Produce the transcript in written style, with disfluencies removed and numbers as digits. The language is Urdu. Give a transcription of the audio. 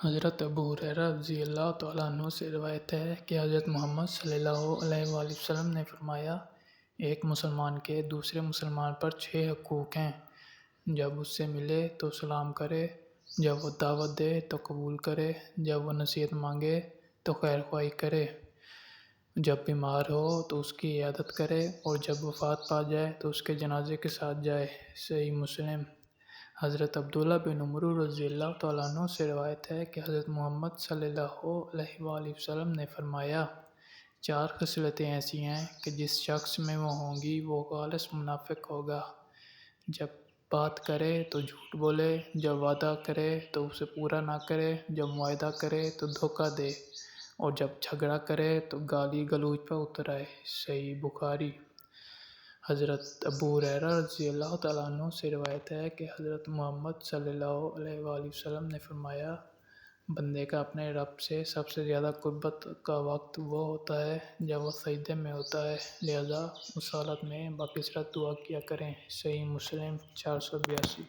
حضرت ابو ہریرہ رضی اللہ تعالیٰ عنہ سے روایت ہے کہ حضرت محمد صلی اللہ علیہ وآلہ وسلم نے فرمایا، ایک مسلمان کے دوسرے مسلمان پر 6 حقوق ہیں۔ جب اس سے ملے تو سلام کرے، جب وہ دعوت دے تو قبول کرے، جب وہ نصیحت مانگے تو خیر خواہی کرے، جب بیمار ہو تو اس کی عیادت کرے اور جب وفات پا جائے تو اس کے جنازے کے ساتھ جائے۔ صحیح مسلم۔ حضرت عبداللہ بن عمر رضی اللہ تعالیٰ عنہ سے روایت ہے کہ حضرت محمد صلی اللہ علیہ وآلہ وسلم نے فرمایا، 4 خصلتیں ایسی ہیں کہ جس شخص میں وہ ہوں گی وہ خالص منافق ہوگا۔ جب بات کرے تو جھوٹ بولے، جب وعدہ کرے تو اسے پورا نہ کرے، جب معاہدہ کرے تو دھوکہ دے اور جب جھگڑا کرے تو گالی گلوچ پر اتر آئے۔ صحیح بخاری۔ حضرت ابو ہریرہ رضی اللہ تعالیٰ عنہ سے روایت ہے کہ حضرت محمد صلی اللہ علیہ وآلہ وسلم نے فرمایا، بندے کا اپنے رب سے سب سے زیادہ قربت کا وقت وہ ہوتا ہے جب وہ سجدے میں ہوتا ہے، لہذا اس حالت میں باکثرت دعا کیا کریں۔ صحیح مسلم 482۔